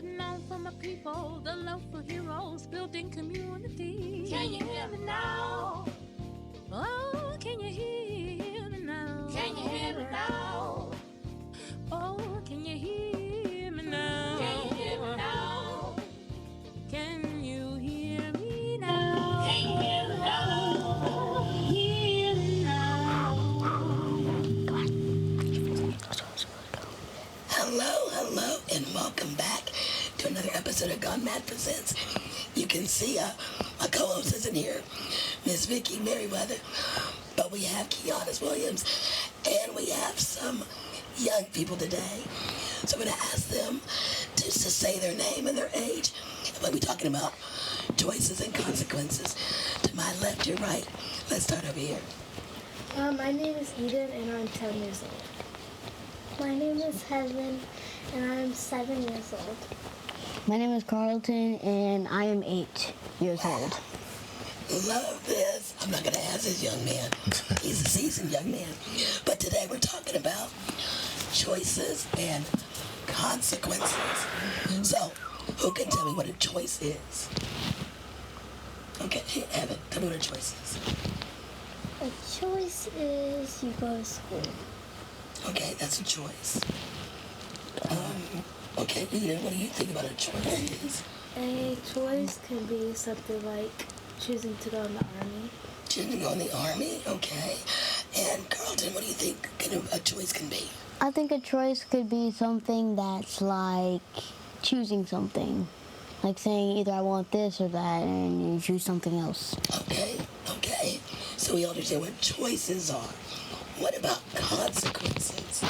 putting on for my people, the love for heroes, building community. Can you hear me now? Oh, can you hear me now? Can you hear me now? Oh, can you hear me now? Can you hear me now? Can you hear me now? Can you hear me now? Hear me now. Hello, and welcome back to another episode of GoneMad Presents. You can see my co-host isn't here, Miss Vicky Merriweather, but we have Kiounis Williams, and we have some young people today. So I'm going to ask them just to say their name and their age, and we'll be talking about choices and consequences. To my left, your right. Let's start over here. My name is Eden, and I'm 10 years old. My name is Heaven, and I'm 7 years old. My name is Carlton, and I am 8 years old. Love this. I'm not going to ask this young man. He's a seasoned young man. But today we're talking about choices and consequences. So, who can tell me what a choice is? Okay, hey, Evan, tell me what a choice is. A choice is you go to school. Okay, that's a choice. Okay, Eden, what do you think about a choice? A choice can be something like choosing to go in the army. Choosing to go in the army, okay. And Carlton, what do you think a choice can be? I think a choice could be something that's like choosing something. Like saying either I want this or that, and you choose something else. Okay. So we understand what choices are. What about consequences?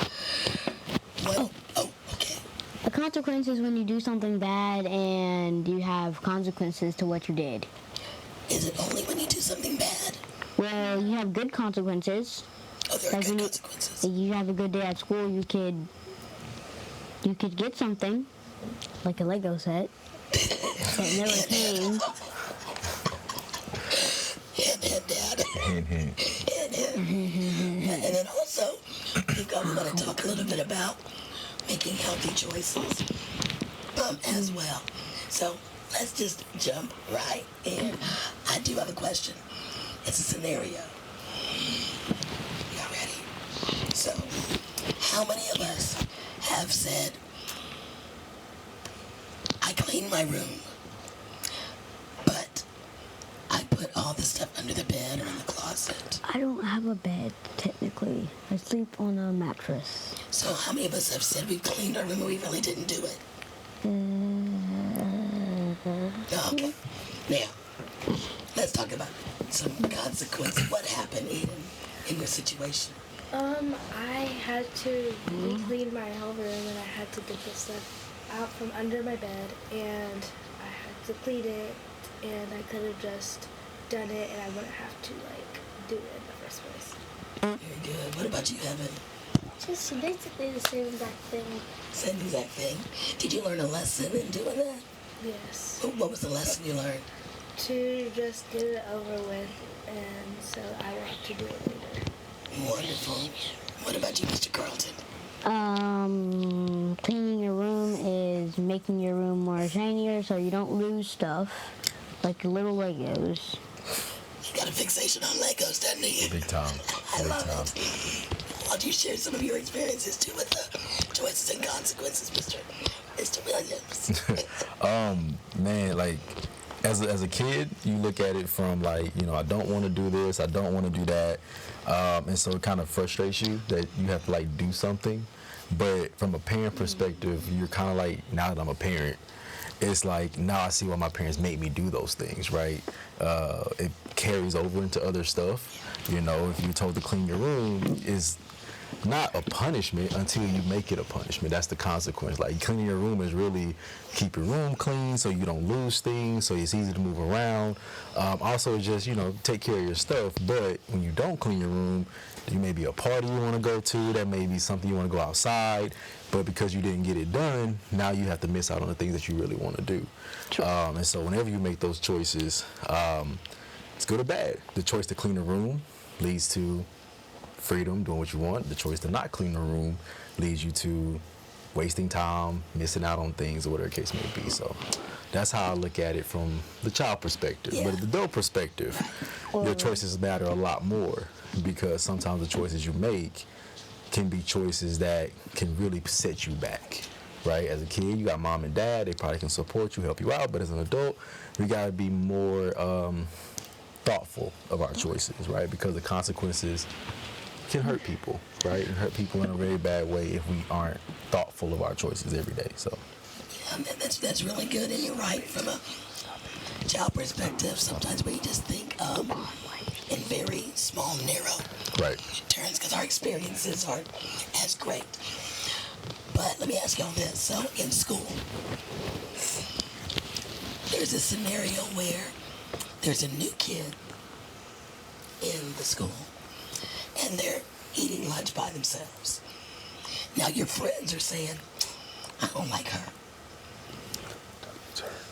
Okay. A consequence is when you do something bad and you have consequences to what you did. Is it only when you do something bad? Well, you have good consequences. Oh, there are good consequences. You have a good day at school, you could get something, like a Lego set. That never came. Hint, Dad. And then also, we want to talk a little bit about making healthy choices as well. So let's just jump right in. I do have a question. It's a scenario. Y'all ready? So, how many of us have said, I clean my room, but I put all the stuff under the bed or in the closet? I don't have a bed, technically. I sleep on a mattress. So how many of us have said we've cleaned our room and we really didn't do it? Okay. Now, let's talk about some consequences. What happened in your situation? I had to clean my whole room, and I had to get the stuff out from under my bed, and I had to clean it, and I could have just done it, and I wouldn't have to do it in the first place. Very good. What about you, Evan? Just basically the same exact thing. Same exact thing. Did you learn a lesson in doing that? Yes. What was the lesson you learned? To just get it over with, and so I won't have to do it later. Wonderful. What about you, Mr. Carlton? Cleaning your room is making your room more shinier so you don't lose stuff, like your little Legos. He got a fixation on Legos, doesn't he? Big time. I love it. Why don't you share some of your experiences too with the choices and consequences, Mr. Williams? Man, like as a kid, you look at it from like, I don't want to do this, I don't want to do that, and so it kind of frustrates you that you have to like do something. But from a parent perspective, you're kind of like, now that I'm a parent, it's like, now I see why my parents made me do those things, right? It carries over into other stuff. If you're told to clean your room, is not a punishment until you make it a punishment. That's the consequence. Like, cleaning your room is really keep your room clean so you don't lose things, so it's easy to move around. Also, just, take care of your stuff. But when you don't clean your room, there may be a party you want to go to, that may be something you want to go outside, but because you didn't get it done, now you have to miss out on the things that you really want to do. Sure. And so whenever you make those choices, it's good or bad. The choice to clean the room leads to freedom, doing what you want. The choice to not clean the room leads you to wasting time, missing out on things, or whatever the case may be. So that's how I look at it from the child perspective. Yeah. But the adult perspective, your choices matter a lot more, because sometimes the choices you make can be choices that can really set you back, right? As a kid, you got mom and dad. They probably can support you, help you out. But as an adult, we got to be more thoughtful of our choices, right? Because the consequences can hurt people, right? And hurt people in a very bad way if we aren't thoughtful of our choices every day. So That's really good, and you're right from a child perspective. Sometimes we just think in very small, narrow terms because our experiences aren't as great. But let me ask y'all this. So in school, there's a scenario where there's a new kid in the school, and they're eating lunch by themselves. Now your friends are saying, I don't like her.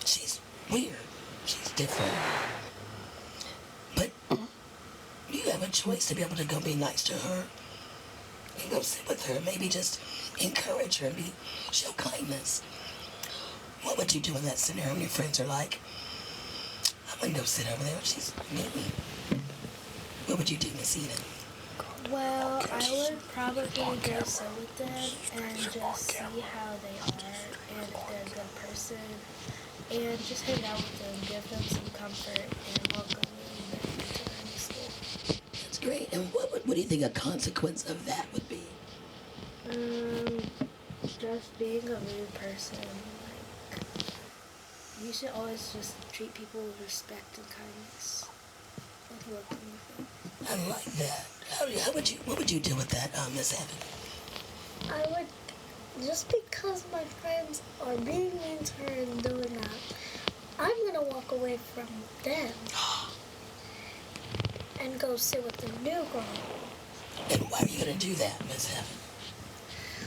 She's weird. She's different. But you have a choice to be able to go be nice to her and go sit with her. Maybe just encourage her and show kindness. What would you do in that scenario when your friends are like, I'm going to go sit over there. She's mean. What would you do, Miss Eden? Well, I would probably go sit with them and just see how they are and if they're a good person, and just hang out with them, give them some comfort, and welcome them into the school. That's great. And what do you think a consequence of that would be? Just being a rude person. Like, you should always just treat people with respect and kindness. And welcome with them. I like that. What would you do with that, Miss Evan? I would, just because my friends are being mean to her and doing that, I'm gonna walk away from them and go sit with the new girl. And why are you going to do that, Miss Evan?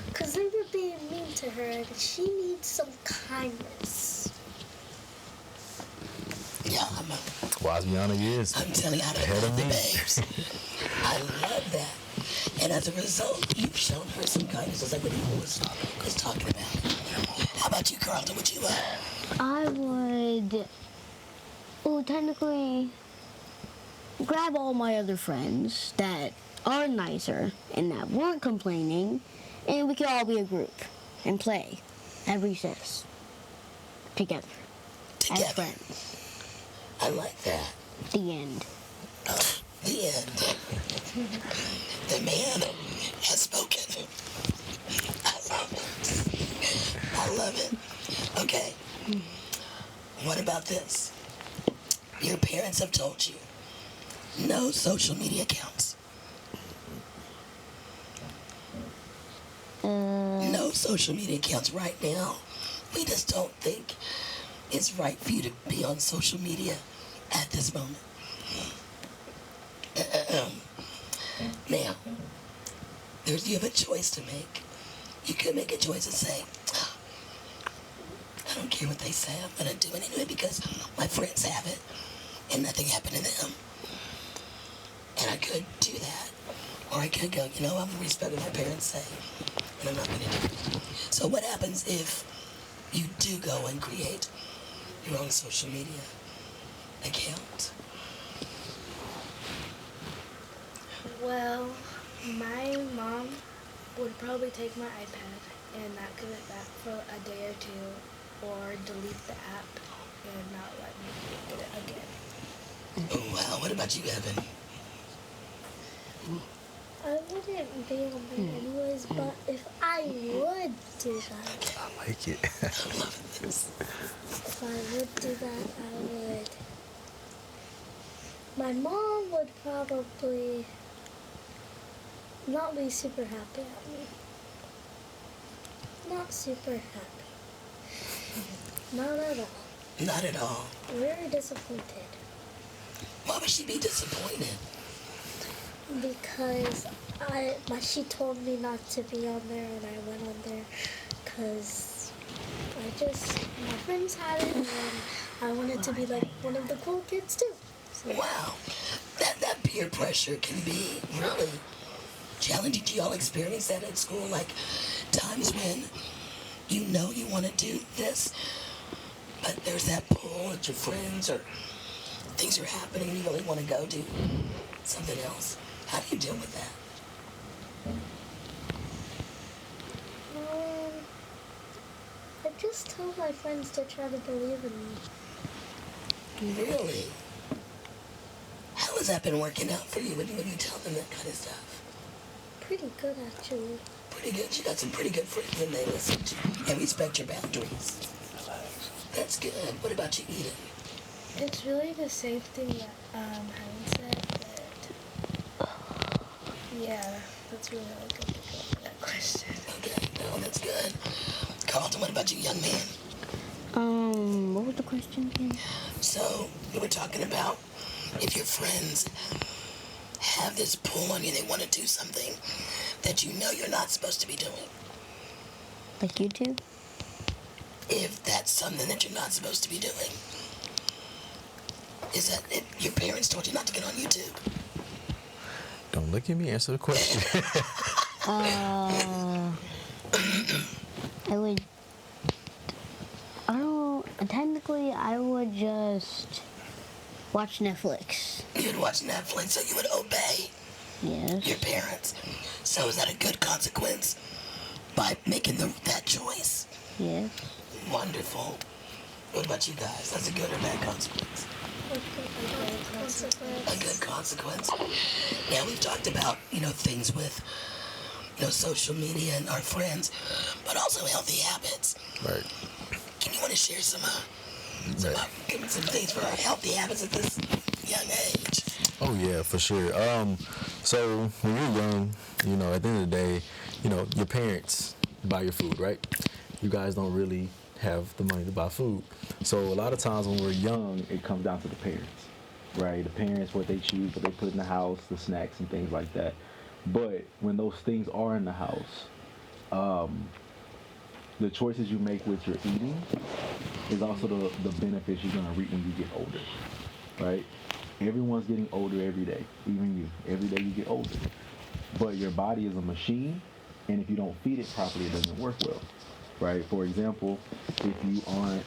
Because they were being mean to her and she needs some kindness. Yeah, wise beyond the years. I'm telling you, I Ahead love of the me. babes. I love that. And as a result, you've shown her some kindness, just like what he was talking about. How about you, Carlton? Would you I would, well, technically, grab all my other friends that are nicer and that weren't complaining, and we could all be a group and play at recess together as friends. I like that. The end. The end. The man has spoken. I love it. I love it. Okay. What about this? Your parents have told you no social media accounts. No social media accounts right now. We just don't think it's right for you to be on social media at this moment. Now, you have a choice to make. You could make a choice and say, I don't care what they say, I'm going to do it anyway because my friends have it and nothing happened to them. And I could do that. Or I could go, I'm going to respect what my parents say and I'm not going to do it. So what happens if you do go and create your own social media account? Well, my mom would probably take my iPad and not give it back for a day or two, or delete the app and not let me get it again. Oh, wow. What about you, Evan? I wouldn't be on there anyways, but if I would do that, I like it. I love this. if I would do that, I would. My mom would probably not be super happy at me. Not super happy. Not at all. Not at all. Very disappointed. Why would she be disappointed? Because she told me not to be on there, and I went on there because my friends had it, and I wanted to be like one of the cool kids too. So. Wow. That peer pressure can be really challenging. Do y'all experience that at school? Like times when you know you want to do this, but there's that pull at your friends or things are happening and you really want to go do something else. How do you deal with that? I just tell my friends to try to believe in me. Really? How has that been working out for you when you tell them that kind of stuff? Pretty good, actually. Pretty good. You got some pretty good friends and they listen to you and respect your boundaries. That's good. What about you eating? It's really the same thing that Helen said, but yeah, that's really all good to go for that question. Okay, no, that's good. Carlton, what about you, young man? What was the question again? So, we were talking about if your friends have this pull on you, they want to do something that you know you're not supposed to be doing. Like YouTube? If that's something that you're not supposed to be doing. Is that if your parents told you not to get on YouTube? Don't look at me, answer the question. Technically, I would just watch Netflix. You'd watch Netflix, so you would obey Yes. your parents. So is that a good consequence by making that choice? Yes. Wonderful. What about you guys? That's a good or bad consequence? A good consequence. Now we've talked about, things with, social media and our friends, but also healthy habits. Right. Can you want to share some things for our healthy habits at this young age? Oh yeah, for sure. So when you're young, at the end of the day, your parents buy your food, right? You guys don't really have the money to buy food. So a lot of times when we're young, it comes down to the parents, right? The parents, what they choose, what they put in the house, the snacks and things like that. But when those things are in the house, the choices you make with your eating is also the benefits you're going to reap when you get older, right? Everyone's getting older every day, even you. Every day you get older. But your body is a machine, and if you don't feed it properly, it doesn't work well, right? For example, if you aren't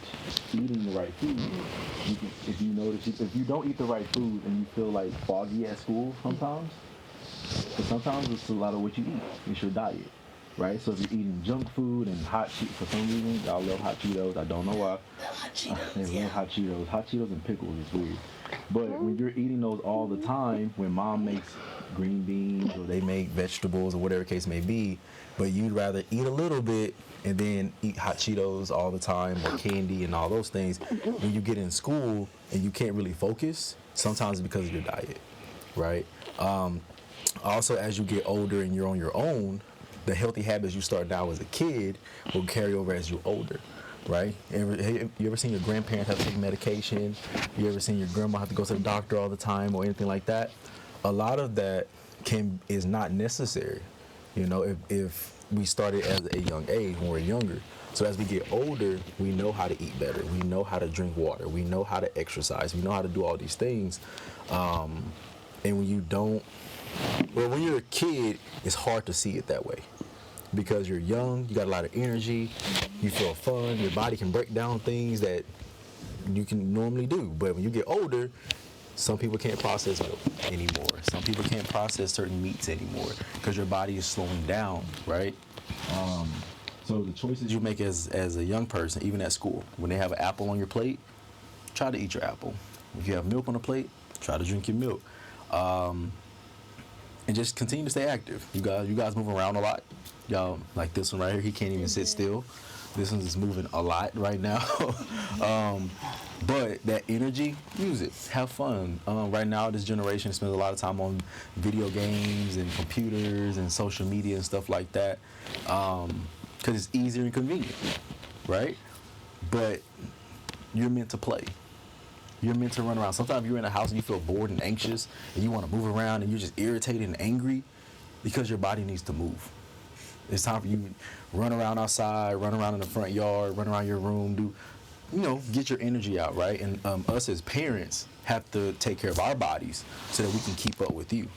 eating the right food, if you don't eat the right food and you feel like foggy at school sometimes, but sometimes it's a lot of what you eat. It's your diet, right? So if you're eating junk food and hot Cheetos, for some reason, y'all love hot Cheetos. I don't know why. Hot Cheetos, They love hot Cheetos. Hot Cheetos and pickles is weird. But when you're eating those all the time, when mom makes green beans or they make vegetables or whatever case may be, but you'd rather eat a little bit and then eat hot Cheetos all the time or candy and all those things, when you get in school and you can't really focus, sometimes it's because of your diet, right? Also, as you get older and you're on your own, the healthy habits you start now as a kid will carry over as you're older, right? You ever seen your grandparents have to take medication? You ever seen your grandma have to go to the doctor all the time or anything like that? A lot of that is not necessary, if we started at a young age when we're younger. So as we get older, we know how to eat better. We know how to drink water. We know how to exercise. We know how to do all these things. And when when you're a kid, it's hard to see it that way. Because you're young, you got a lot of energy, you feel fun, your body can break down things that you can normally do. But when you get older, some people can't process milk anymore. Some people can't process certain meats anymore because your body is slowing down, right? So the choices you make as a young person, even at school, when they have an apple on your plate, try to eat your apple. If you have milk on the plate, try to drink your milk. And just continue to stay active. You guys move around a lot. Y'all, like this one right here, he can't even sit still. This one's just moving a lot right now. But that energy, use it. Have fun. Right now, this generation spends a lot of time on video games and computers and social media and stuff like that because it's easier and convenient, right? But you're meant to play. You're meant to run around. Sometimes you're in a house and you feel bored and anxious and you want to move around and you're just irritated and angry because your body needs to move. It's time for you to run around outside, run around in the front yard, run around your room, get your energy out, right? And us as parents have to take care of our bodies so that we can keep up with you,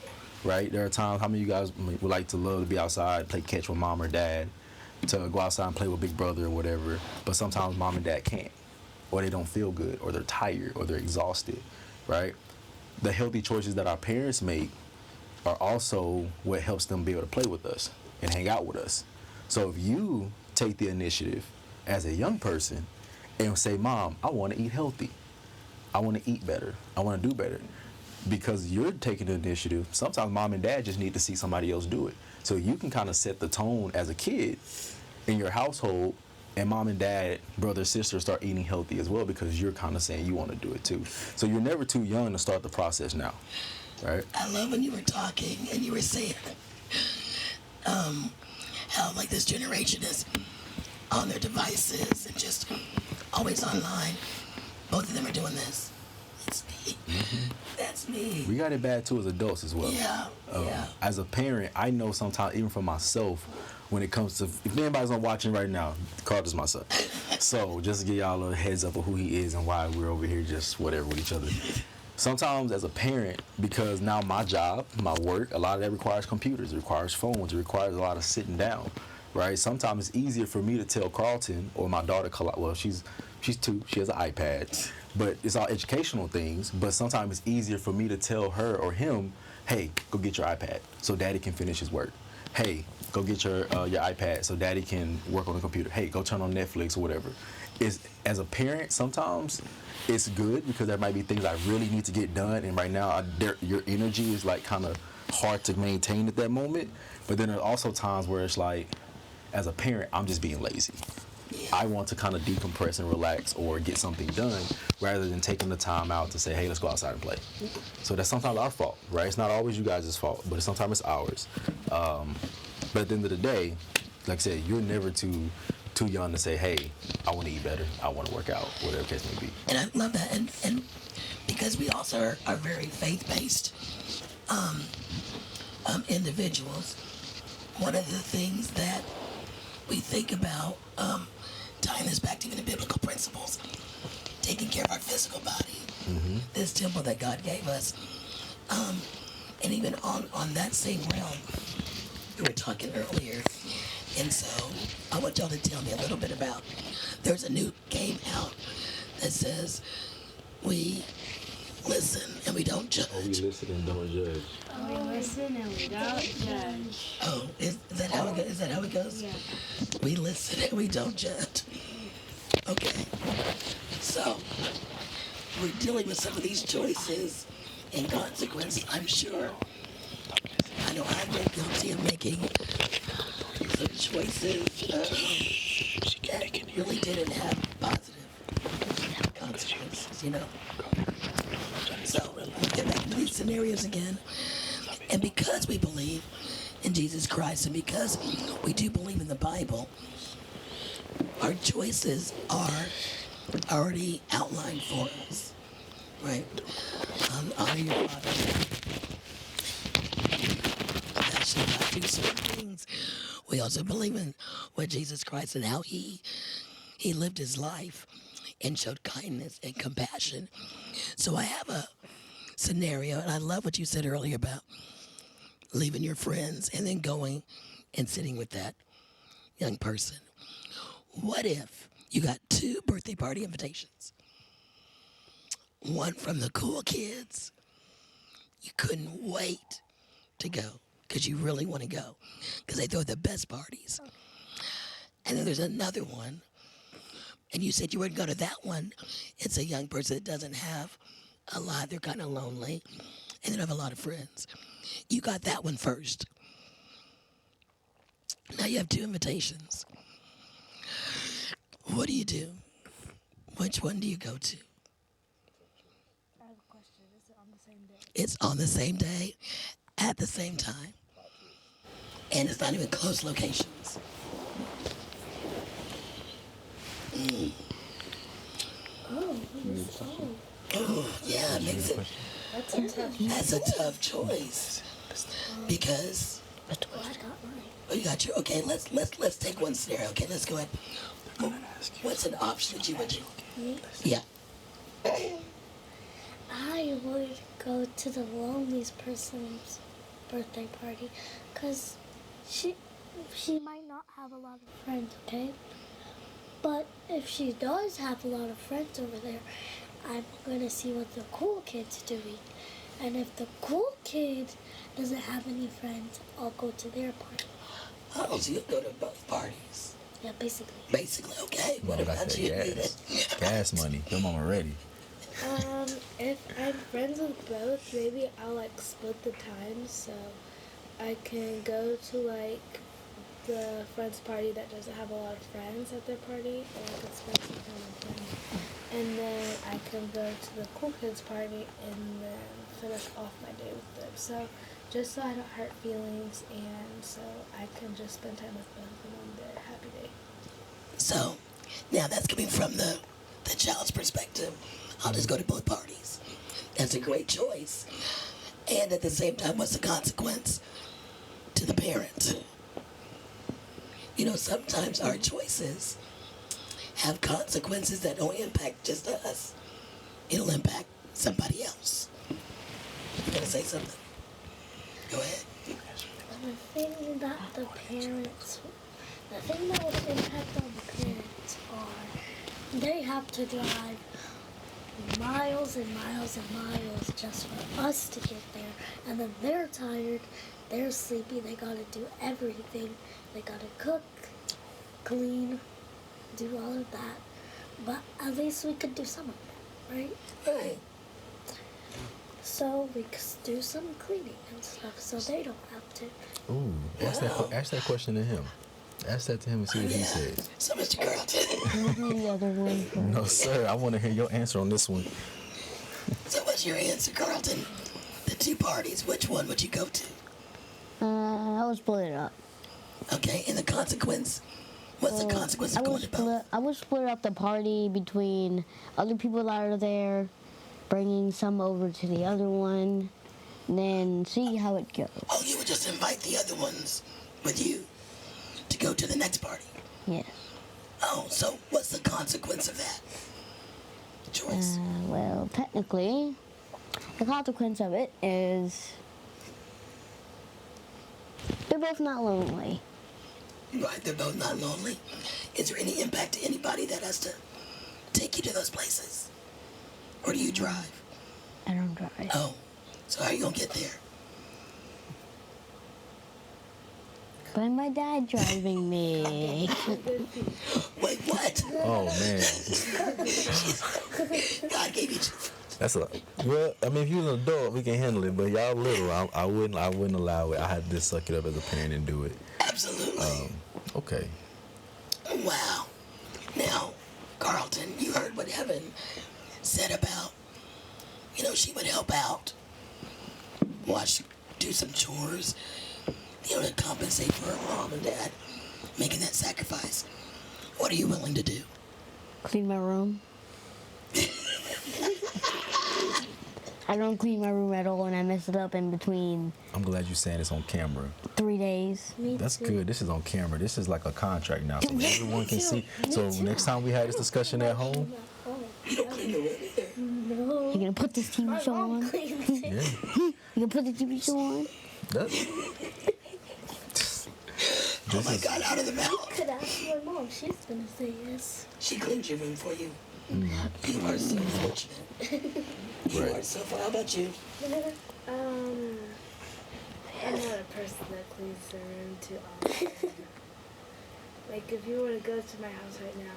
right? There are times, how many of you guys would love to be outside, play catch with mom or dad, to go outside and play with big brother or whatever, but sometimes mom and dad can't, or they don't feel good, or they're tired, or they're exhausted, right? The healthy choices that our parents make are also what helps them be able to play with us and hang out with us. So if you take the initiative as a young person and say, Mom, I want to eat healthy, I want to eat better, I want to do better, because you're taking the initiative, sometimes mom and dad just need to see somebody else do it. So you can kind of set the tone as a kid in your household, and mom and dad, brother, sister start eating healthy as well, because you're kind of saying you want to do it too. So you're never too young to start the process now, right? I love when you were talking and you were saying how like this generation is on their devices and just always online. Both of them are doing this. It's me. Mm-hmm. That's me. We got it bad too as adults as well. Yeah. As a parent, I know sometimes, even for myself, when it comes to, if anybody's not watching right now, Carlton's my son. So just to give y'all a heads up of who he is and why we're over here just whatever with each other. Sometimes as a parent, because now my job, my work, a lot of that requires computers, it requires phones, it requires a lot of sitting down, right? Sometimes it's easier for me to tell Carlton or my daughter, well, she's 2, she has an iPad, but it's all educational things, but sometimes it's easier for me to tell her or him, hey, go get your iPad so daddy can finish his work. Hey, go get your iPad so daddy can work on the computer. Hey, go turn on Netflix or whatever. As a parent, sometimes it's good because there might be things I really need to get done, and right now your energy is like kind of hard to maintain at that moment. But then there are also times where it's like, as a parent, I'm just being lazy. I want to kind of decompress and relax or get something done rather than taking the time out to say, hey, let's go outside and play. So that's sometimes our fault, right? It's not always you guys' fault, but sometimes it's ours. But at the end of the day, like I said, you're never too young to say, hey, I want to eat better, I want to work out, whatever the case may be. And I love that. And because we also are very faith-based individuals, one of the things that we think about, tying this back to even the biblical principles, taking care of our physical body, this temple that God gave us, and even on that same realm, we were talking earlier, and so I want y'all to tell me a little bit about, there's a new game out that says we listen and we don't judge. Oh, we listen and don't judge. We listen and we don't judge. Oh, is that how it goes? Is that how it goes? Yeah. We listen and we don't judge. Okay. So, we're dealing with some of these choices and consequences, I'm sure. I know I've been guilty of making some choices that really didn't have positive consequences, you know? So, we get back into these scenarios again. And because we believe in Jesus Christ and because we do believe in the Bible, our choices are already outlined for us, right? Honor your father. Thou shalt not do certain things. We also believe in what Jesus Christ and how he lived his life and showed kindness and compassion. So I have a scenario, and I love what you said earlier about leaving your friends and then going and sitting with that young person. What if you got 2 birthday party invitations? One from the cool kids. You couldn't wait to go because you really want to go because they throw the best parties. And then there's another one, and you said you wouldn't go to that one. It's a young person that doesn't have a lot. They're kind of lonely, and they don't have a lot of friends. You got that one first. Now you have 2 invitations. What do you do? Which one do you go to? I have a question. Is it on the same day? It's on the same day, at the same time. And it's not even close locations. Oh, yeah, it makes it. That's a tough choice. Because you got your, okay, let's take one scenario. Okay, let's go ahead. What's an option that you would do? Yeah. I would go to the loneliest person's birthday party because she might not not have a lot of friends, okay? But if she does have a lot of friends over there, I'm gonna see what the cool kid's doing. And if the cool kid doesn't have any friends, I'll go to their party. Oh, so you'll go to both parties. Yeah, basically. Basically, okay. What Mama got about that you, gas. Gas money. Your mama ready. If I'm friends with both, maybe I'll like split the time so I can go to like the friend's party that doesn't have a lot of friends at their party, and I can spend some time with them. And then I can go to the cool kids party and then finish off my day with them. So just so I don't hurt feelings and so I can just spend time with both of them on their happy day. So, now that's coming from the child's perspective. I'll just go to both parties. That's a great choice. And at the same time, what's the consequence to the parent? You know, sometimes our choices have consequences that don't impact just us. It'll impact somebody else. You gonna say something? Go ahead. The thing that will impact on the parents are they have to drive miles and miles and miles just for us to get there. And then they're tired, they're sleepy, they gotta do everything. They gotta cook, clean, do all of that. But at least we could do some of that, right? Right. So we could do some cleaning and stuff so they don't have to. Ooh, ask that question to him. Ask that to him and see what he says. So, Mr. Carlton. The other one. No, sir. I want to hear your answer on this one. So what's your answer, Carlton? The two parties, which one would you go to? I would split it up. Okay, and the consequence? What's the consequence of going to both? I would split up the party between other people that are there, bringing some over to the other one, and then see how it goes. Oh, you would just invite the other ones with you to go to the next party? Yes. Oh, so what's the consequence of that choice? Well, technically, the consequence of it is they're both not lonely. Right, they're both not lonely. Is there any impact to anybody that has to take you to those places? Or do you drive? I don't drive. Oh, so how are you going to get there? By my dad driving me. Wait, what? Oh, man. God gave you... That's a well. I mean, if you're an adult, we can handle it. But y'all little, I wouldn't allow it. I had to suck it up as a parent and do it. Absolutely. Okay. Wow. Now, Carlton, you heard what Evan said about, she would help out, do some chores, to compensate for her mom and dad making that sacrifice. What are you willing to do? Clean my room. I don't clean my room at all, and I mess it up in between. I'm glad you're saying this on camera. 3 days. That's good. This is on camera. This is like a contract now, so everyone can see. So next time we have this discussion at home, You don't clean the room either. No. You gonna put this TV show on? yeah. You gonna put the TV show on? Oh my God, out of the mouth. You could ask my mom. She's gonna say yes. She cleans your room for you. You are so fortunate. You are so far. How about you? I'm not a person that cleans their room too often. Like, if you were to go to my house right now,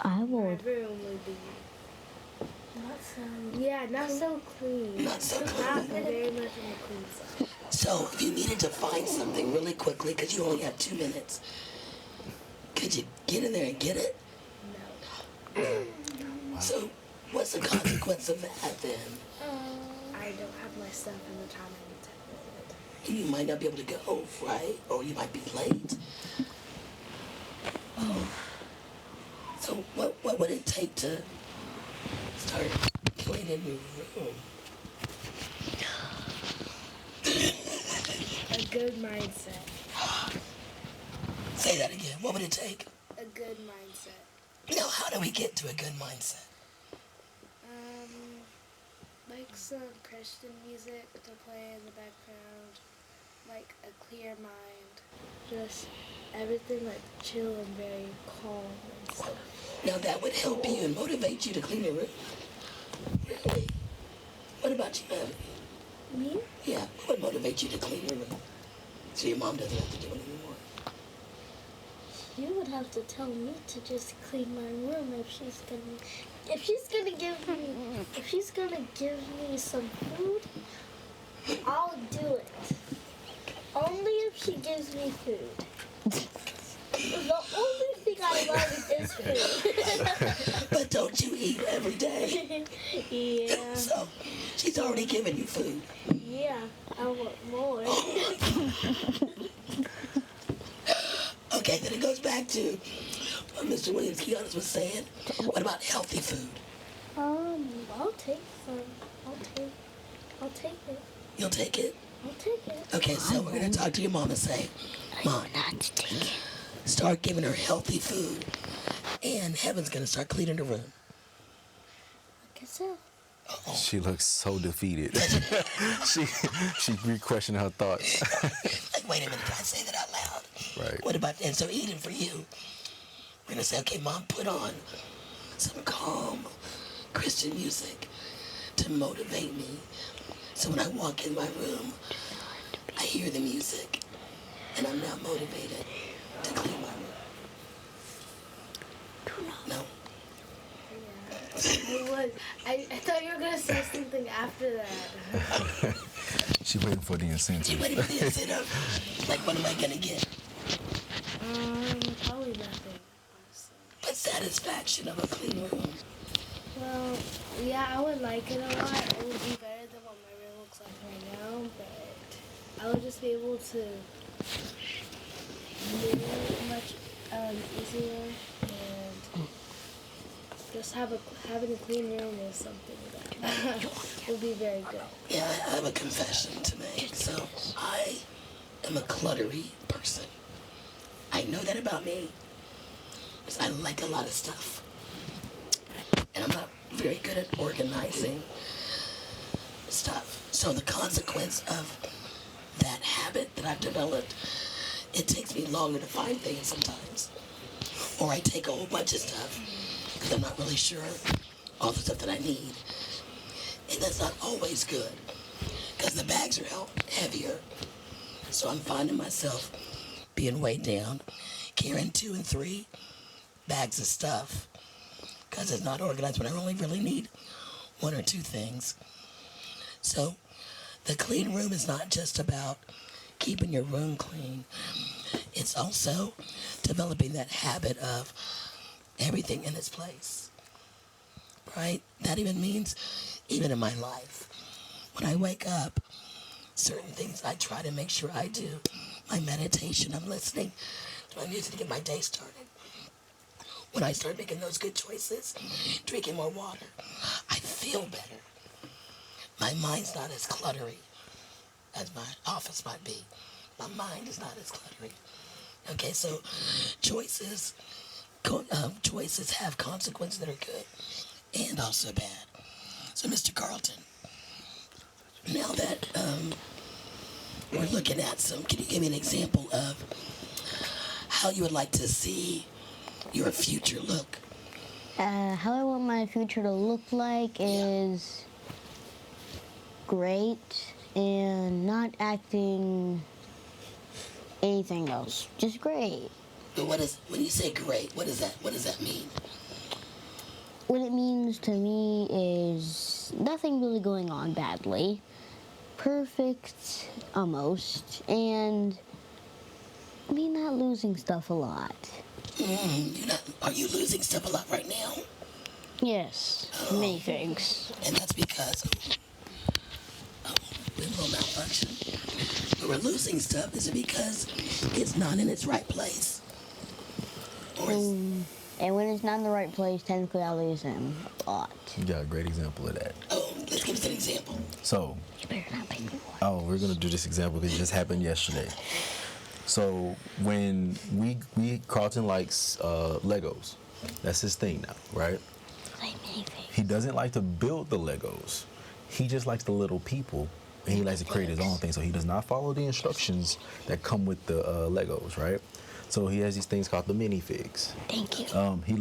I my would. room would be not so clean. Not so clean. Not very much on the clean side. So, if you needed to find something really quickly, because you only have 2 minutes, could you get in there and get it? No. So, what's the consequence of that then? I don't have my stuff in the time I need to. You might not be able to go, right? Or you might be late. Oh. So, what would it take to start cleaning your room? A good mindset. Say that again. What would it take? A good mindset. Now, how do we get to a good mindset? Like some Christian music to play in the background. like a clear mind. Just everything like chill and very calm and stuff. Now that would help you and motivate you to clean your room. Really? What about you, Madelyn? Me? Yeah, what would motivate you to clean your room? So your mom doesn't have to do it anymore. You would have to tell me to just clean my room if she's gonna give me some food. I'll do it. Only if she gives me food. The only thing I love is food. But don't you eat every day? Yeah. So she's already given you food. Yeah. I want more. Okay, then it goes back to what Mr. Williams Kiounis was saying. What about healthy food? I'll take some. I'll take it. You'll take it? I'll take it. Okay, so we're going to talk to your mom and say, Mom, start giving her healthy food, and Heaven's going to start cleaning the room. I guess so. She looks so defeated. she re-questioning her thoughts. Like, wait a minute, did I say that out loud? Right. What about, and so eating for you, we're going to say, okay, Mom, put on some calm Christian music to motivate me. So when I walk in my room, I hear the music, and I'm now motivated to clean my room. No? I thought you were gonna say something after that. She's waiting for the incentive. Wait a minute, incentive. Like, what am I gonna get? Probably nothing. Honestly. But satisfaction of a clean room. Well, yeah, I would like it a lot. It would be better than what my room looks like right now, but I would just be able to live much easier, and just having a clean room is something that would be very good. Yeah, I have a confession to make. So, I am a cluttery person. I know that about me, because I like a lot of stuff. And I'm not very good at organizing stuff. So the consequence of that habit that I've developed, it takes me longer to find things sometimes. Or I take a whole bunch of stuff because I'm not really sure all the stuff that I need. And that's not always good because the bags are heavier. So I'm finding myself being weighed down, carrying 2 and 3 bags of stuff because it's not organized when I only really need 1 or 2 things. So the clean room is not just about keeping your room clean. It's also developing that habit of everything in its place, right? That even means, even in my life, when I wake up, certain things I try to make sure I do. My meditation, I'm listening to my music to get my day started. When I start making those good choices, drinking more water, I feel better. My mind's not as cluttery as my office might be. My mind is not as cluttery. Okay, so choices have consequences that are good and also bad. So, Mr. Carlton, now that we're looking at some, can you give me an example of how you would like to see your future look? How I want my future to look like is great and not acting anything else. Just great. But when you say great, what does that mean? What it means to me is nothing really going on badly. Perfect, almost, and me not losing stuff a lot. Are you losing stuff a lot right now? Yes, many things. And that's because we have a little malfunction. But we're losing stuff, is it because it's not in its right place? Or And when it's not in the right place, technically I lose them a lot. You got a great example of that. let's give us an example. So, we're gonna do this example because it just happened yesterday. So when Carlton likes Legos. That's his thing now, right? Like many things. He doesn't like to build the Legos. He just likes the little people and he likes to create his own thing. So he does not follow the instructions that come with the Legos, right? So he has these things called the minifigs. Thank you. He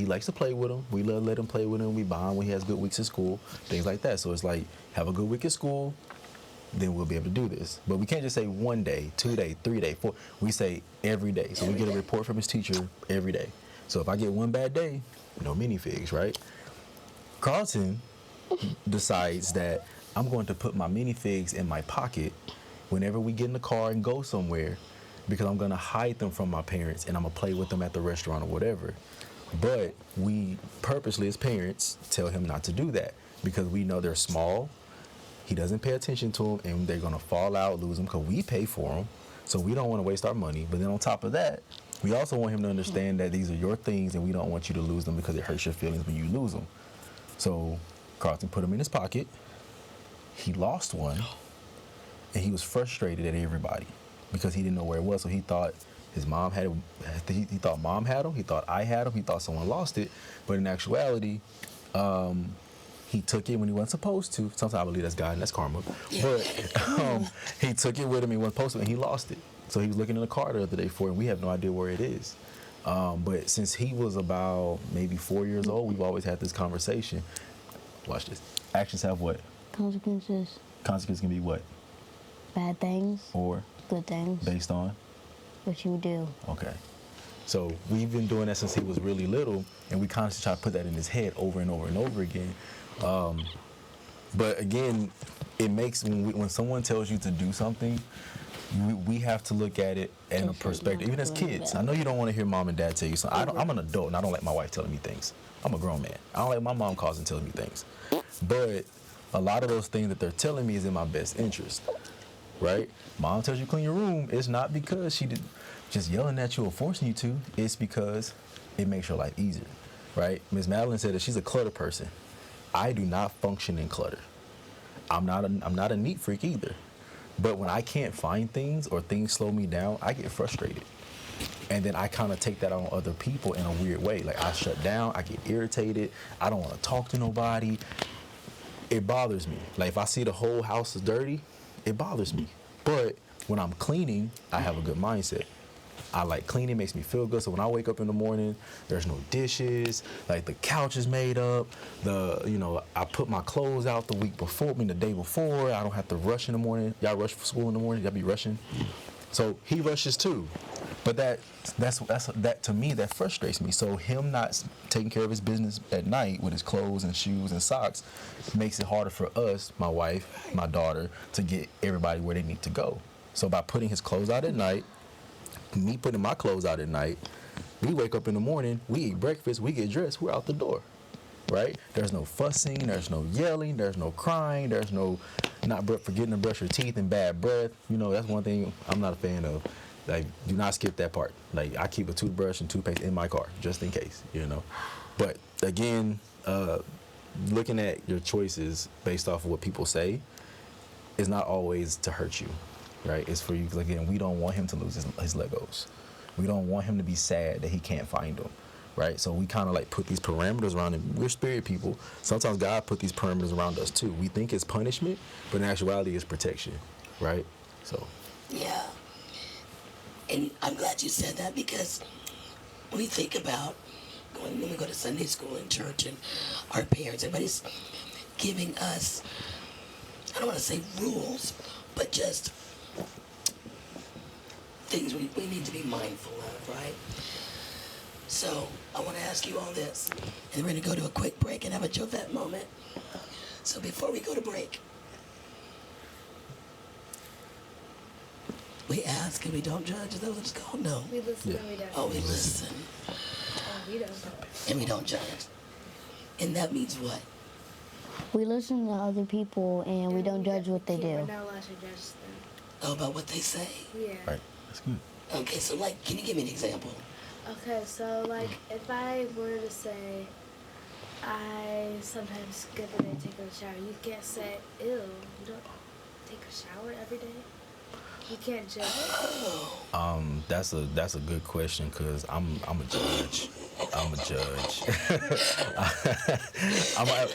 likes to play with them. We let him play with them. We buy him when he has good weeks at school, things like that. So it's like, have a good week at school, then we'll be able to do this. But we can't just say 1 day, 2 day, 3 day, 4. We say every day. So we get a report from his teacher every day. So if I get one bad day, no minifigs, right? Carlton decides that I'm going to put my minifigs in my pocket whenever we get in the car and go somewhere, because I'm going to hide them from my parents and I'm going to play with them at the restaurant or whatever. But we purposely, as parents, tell him not to do that because we know they're small. He doesn't pay attention to them and they're going to fall out, lose them, because we pay for them. So we don't want to waste our money. But then on top of that, we also want him to understand that these are your things and we don't want you to lose them because it hurts your feelings when you lose them. So Carlton put them in his pocket. He lost one and he was frustrated at everybody because he didn't know where it was. So he thought his mom had it. He thought mom had him. He thought I had him. He thought someone lost it. But in actuality, he took it when he wasn't supposed to. Sometimes I believe that's God and that's karma. But he took it with him. He wasn't supposed to, and he lost it. So he was looking in the car the other day for it, and we have no idea where it is. But since he was about maybe 4 years old, we've always had this conversation. Watch this. Actions have what? Consequences. Consequences can be what? Bad things. Or? Good things. Based on? What you do. Okay. So we've been doing that since he was really little, and we constantly try to put that in his head over and over and over again. But again, it makes, when someone tells you to do something, we have to look at it in a perspective, even as kids. I know you don't want to hear mom and dad tell you something. I'm an adult, and I don't like my wife telling me things. I'm a grown man. I don't like my mom calls and telling me things. But a lot of those things that they're telling me is in my best interest, right? Mom tells you clean your room. It's not because she did just yelling at you or forcing you to. It's because it makes your life easier, right? Miss Madelyn said that she's a clutter person. I do not function in clutter. I'm not a neat freak either. But when I can't find things or things slow me down, I get frustrated. And then I kind of take that on other people in a weird way. Like I shut down, I get irritated, I don't want to talk to nobody. It bothers me. Like if I see the whole house is dirty, it bothers me. But when I'm cleaning, I have a good mindset. I like cleaning, makes me feel good. So when I wake up in the morning, there's no dishes, like the couch is made up, I put my clothes out the day before. I don't have to rush in the morning. Y'all rush for school in the morning, y'all be rushing. So he rushes too. But that to me, that frustrates me. So him not taking care of his business at night with his clothes and shoes and socks makes it harder for us, my wife, my daughter, to get everybody where they need to go. So by putting his clothes out at night, me putting my clothes out at night, we wake up in the morning, we eat breakfast, we get dressed, we're out the door, right? There's no fussing, there's no yelling, there's no crying, there's no not forgetting to brush your teeth and bad breath. That's one thing I'm not a fan of. Like, do not skip that part. Like, I keep a toothbrush and toothpaste in my car, just in case, But again, looking at your choices based off of what people say is not always to hurt you. Right, it's for you because again, we don't want him to lose his Legos. We don't want him to be sad that he can't find them, right? So we kind of like put these parameters around him. We're spirit people. Sometimes God put these parameters around us too. We think it's punishment, but in actuality, it's protection, right? So. Yeah, and I'm glad you said that because we think about when we go to Sunday school and church and our parents, everybody's giving us, I don't want to say rules, but just things we need to be mindful of, right? So I want to ask you all this, and we're going to go to a quick break and have a Jovette moment. So before we go to break, we ask and we don't judge. Is that what it's called? No. We listen and we don't. Oh, we listen. We don't. And we don't judge. And that means what? We listen to other people and we don't judge what they do. We're not allowed to judge them. Oh, about what they say? Yeah. Right. That's good. Okay, so can you give me an example? Okay, so if I were to say, I sometimes skip a day taking a shower, you can't say, ew, you don't take a shower every day? You can't judge. That's a good question because I'm a judge.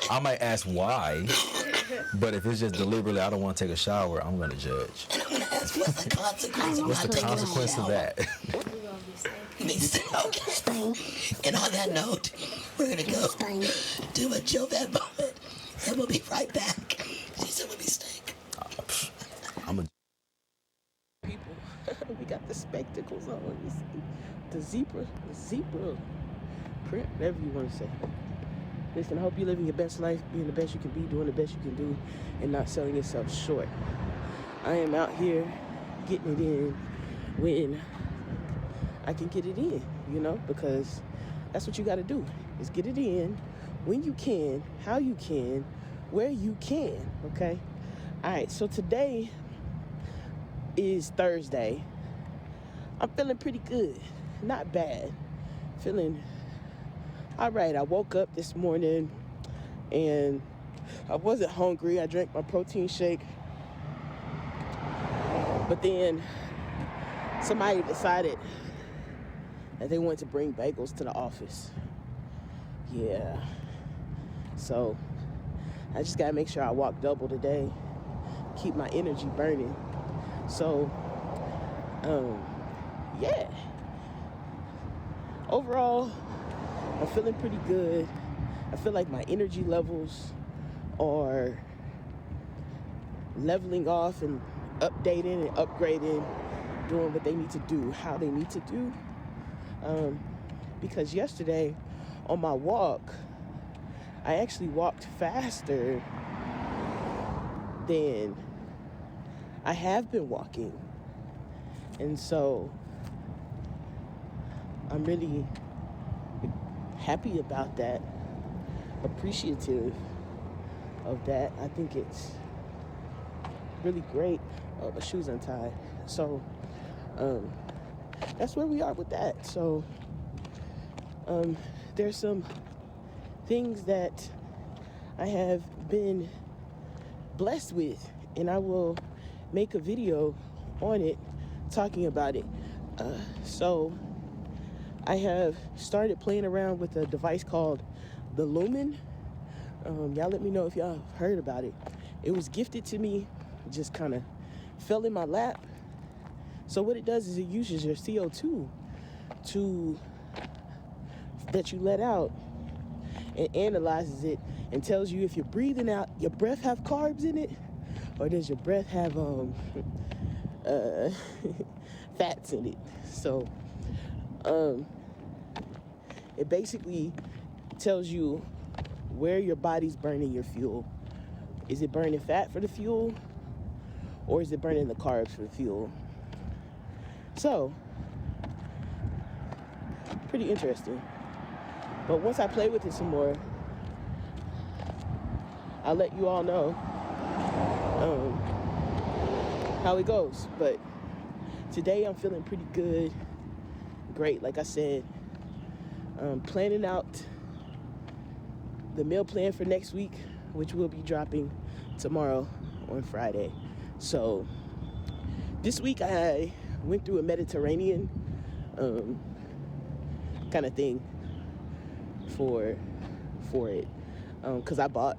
I might ask why, But if it's just deliberately, I don't want to take a shower, I'm gonna judge. And I'm gonna ask, what's the consequence of What's not the taking a consequence of shower? that? Okay. And on that note, we're gonna go do a Joe Bad moment, and we'll be right back. She said we'll be stank. I'm a People, we got the spectacles on. You see, the zebra print, whatever you want to say. Listen, I hope you're living your best life, being the best you can be, doing the best you can do, and not selling yourself short. I am out here getting it in when I can get it in, because that's what you got to do, is get it in when you can, how you can, where you can, okay? All right, so today is Thursday. I'm feeling pretty good, not bad, feeling all right. I woke up this morning and I wasn't hungry. I drank my protein shake, but then somebody decided that they wanted to bring bagels to the office. Yeah, so I just gotta make sure I walk double today, keep my energy burning. So yeah, overall I'm feeling pretty good. I feel like my energy levels are leveling off and updating and upgrading, doing what they need to do, how they need to do. Because yesterday on my walk, I actually walked faster than I have been walking. And so I'm really happy about that, appreciative of that. I think it's really great. Oh, my shoe's untied. So that's where we are with that. So there's some things that I have been blessed with, and I will make a video on it talking about it. So I have started playing around with a device called the Lumen. Y'all let me know if y'all heard about it. It was gifted to me, just kind of fell in my lap. So what it does is it uses your CO2 that you let out and analyzes it and tells you if you're breathing out, your breath have carbs in it, or does your breath have fats in it. So it basically tells you where your body's burning your fuel. Is it burning fat for the fuel, or is it burning the carbs for the fuel? So, pretty interesting. But once I play with it some more, I'll let you all know how it goes. But today I'm feeling pretty good, great. Like I said, planning out the meal plan for next week, which will be dropping tomorrow on Friday. So this week I went through a Mediterranean kind of thing for it, because I bought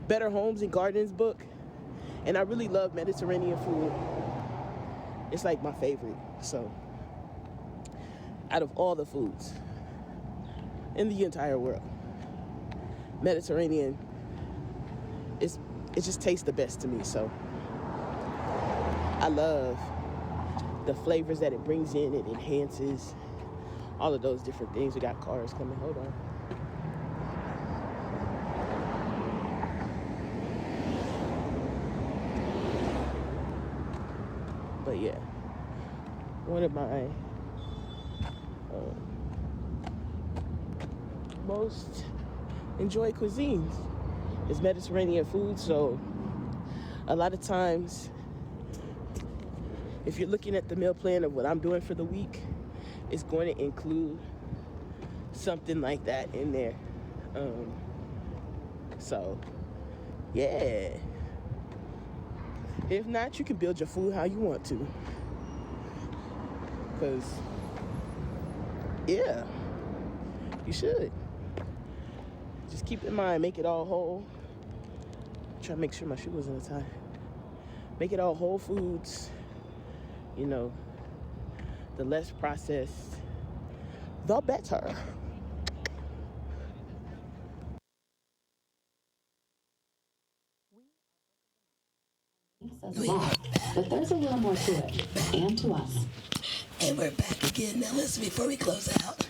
Better Homes and Gardens book, and I really love Mediterranean food. It's like my favorite. So out of all the foods in the entire world, Mediterranean, it just tastes the best to me. So I love the flavors that it brings in. It enhances all of those different things. We got cars coming. Hold on. But yeah, one of my most enjoyed cuisines is Mediterranean food. So a lot of times, if you're looking at the meal plan of what I'm doing for the week, it's going to include something like that in there. So yeah, if not, you can build your food how you want to, because yeah, you should. Just keep in mind, make it all whole. Try to make sure my shoe was in a tie. Make it all whole foods. You know, the less processed, the better. But there's a little more to it, and to us. And we're back again. Now listen, before we close out,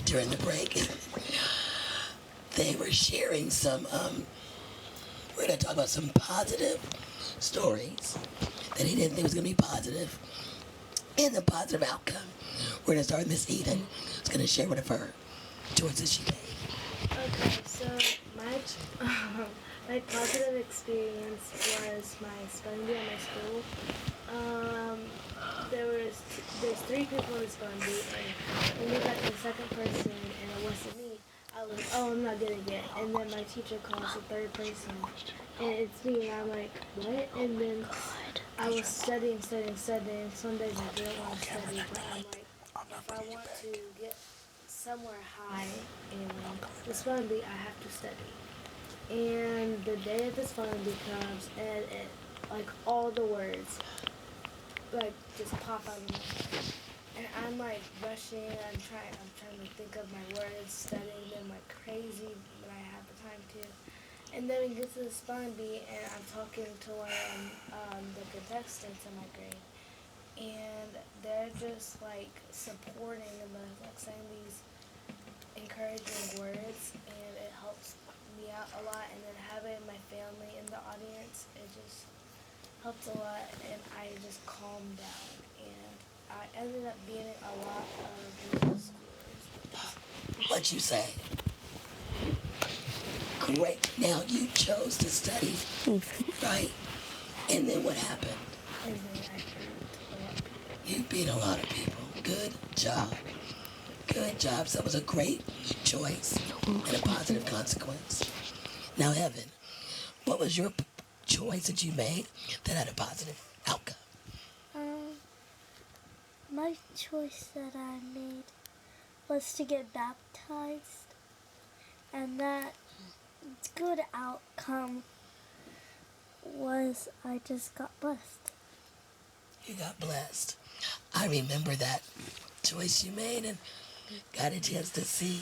during the break, they were sharing some, we're going to talk about some positive stories that he didn't think was going to be positive, and the positive outcome. We're going to start with Miss Eden, who's going to share one of her choices she made. Okay, so my positive experience was my spelling bee at my school. There's 3 people in the spelling bee, and when we got to the second person and it wasn't me, I was like, oh, I'm not getting it. And then my teacher calls the 3rd person, and it's me, and I'm like, what? And then I was studying. Some days I didn't want to study, but I'm like, if I want to get somewhere high in the spelling bee, I have to study. And the day of the spelling bee comes, and it, like, all the words, like, just pop out of my head. And I'm, like, rushing, I'm trying to think of my words, studying them like crazy when I have the time to. And then we get to the spelling bee, and I'm talking to one of the contestants in my grade. And they're just, like, supporting and, like, saying these encouraging words, and it helps me out a lot. And then having my family in the audience, it just helped a lot, and I just calmed down. And I ended up being in a lot of middle schoolers. What'd you say? Great. Now you chose to study, right? And then what happened? And then I beat a lot of people. You beat a lot of people. Good job. Good job. So that was a great choice and a positive consequence. Now, Evan, what was your choice that you made that had a positive outcome? My choice that I made was to get baptized, and that good outcome was I just got blessed. You got blessed. I remember that choice you made and got a chance to see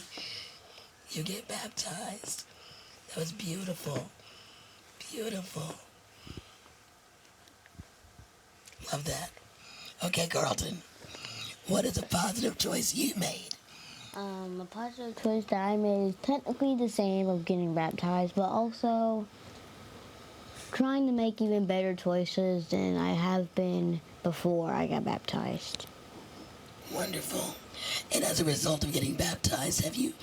you get baptized. That was beautiful. Beautiful. Love that. Okay, Carlton, what is a positive choice you made? A positive choice that I made is technically the same of getting baptized, but also trying to make even better choices than I have been before I got baptized. Wonderful. And as a result of getting baptized, have you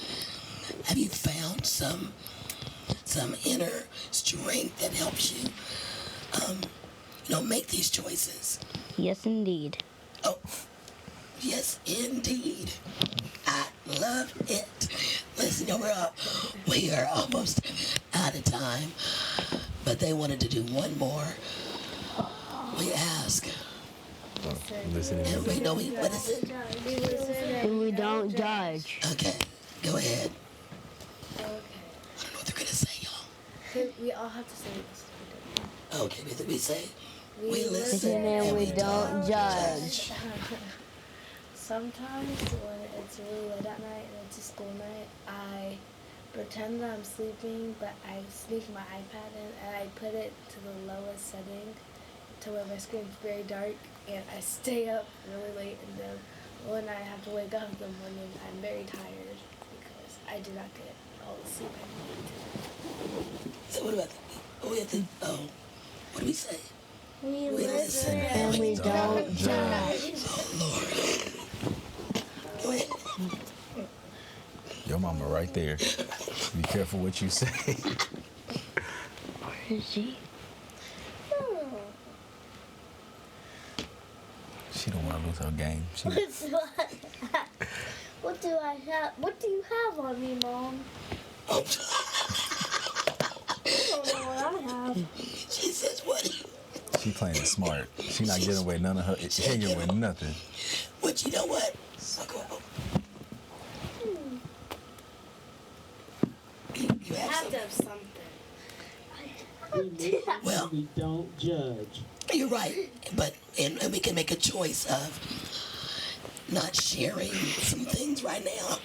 found some inner strength that helps you, make these choices? Yes, indeed. Oh, yes, indeed. I love it. Listen, we are almost out of time, but they wanted to do one more. We ask. Listening. And we know what is it? And we don't judge. Okay, go ahead. Okay. I don't know what they're gonna say, y'all. We all have to say this. Okay, we say we Listen and we don't judge. Sometimes when it's really late at night and it's a school night, I pretend that I'm sleeping, but I sneak my iPad in and I put it to the lowest setting to where my screen's very dark, and I stay up really late, and then when I have to wake up in the morning, I'm very tired because I did not get all the sleep I needed. So what about what do we say? We listen And we don't judge. Oh, Lord. Go ahead. Your mama right there. Be careful what you say. Where is she? She don't want to lose her game. What do I have? What do you have on me, Mom? Oh, I don't know what I have. she says what? She playing it smart. She not getting away none of her. She ain't getting away nothing. But you know what? You I have to have something. Well, we don't judge. you're right, but and we can make a choice of not sharing some things right now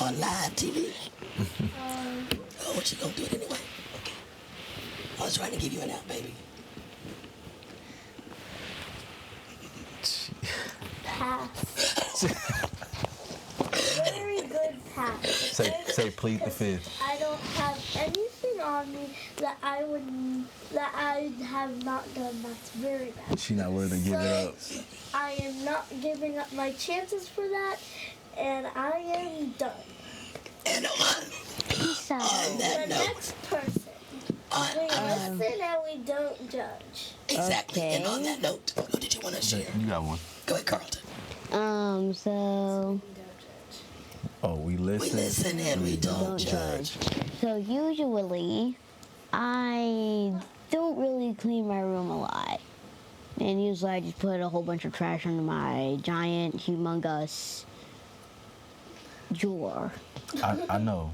on live TV. Oh, what you gonna do it anyway? Okay. I was trying to give you an out, baby. Pass. Very good pass. Say plead the fifth. I don't have anything on me that I have not done. That's very bad. She not willing to give it up. I am not giving up my chances for that, and I am done. And Peace out. on that The note, next person. We listen and we don't judge. exactly. And on Okay. that note, who did you want to share? You got one. Go ahead, Carlton. So We We listen. listen and we don't don't judge. So usually, I don't really clean my room a lot. And usually I just put a whole bunch of trash under my giant, humongous drawer. I know.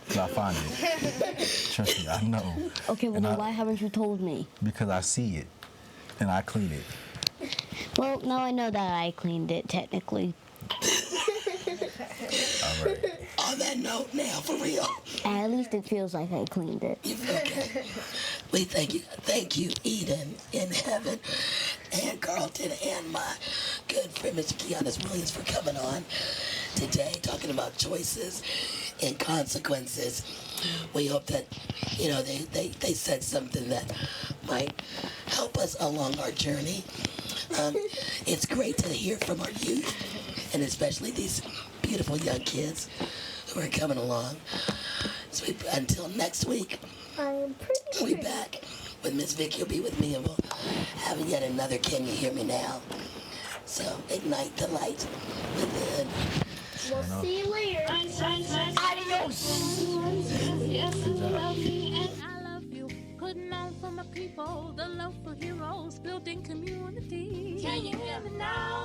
'Cause I find it. Trust me, I know. Okay, well And then I- why haven't you told me? Because I see it. And I clean it. Well, now I know that I cleaned it technically. All right. On that note now, for real. At least it feels like I cleaned it. Okay. We thank you. Thank you, Eden in heaven, and Carlton, and my good friend, Mr. Kiounis Williams, for coming on today, talking about choices and consequences. We hope that, they said something that might help us along our journey. It's great to hear from our youth, and especially these beautiful young kids who are coming along. So until next week, I am pretty we'll sure. be back with Miss Vicky. Will be with me, and we'll have yet another Can You Hear Me Now? So ignite the light within. We'll see you later. Yes, I love you and I love you. Putting on for my people, the love for heroes, building community. Can you hear me now?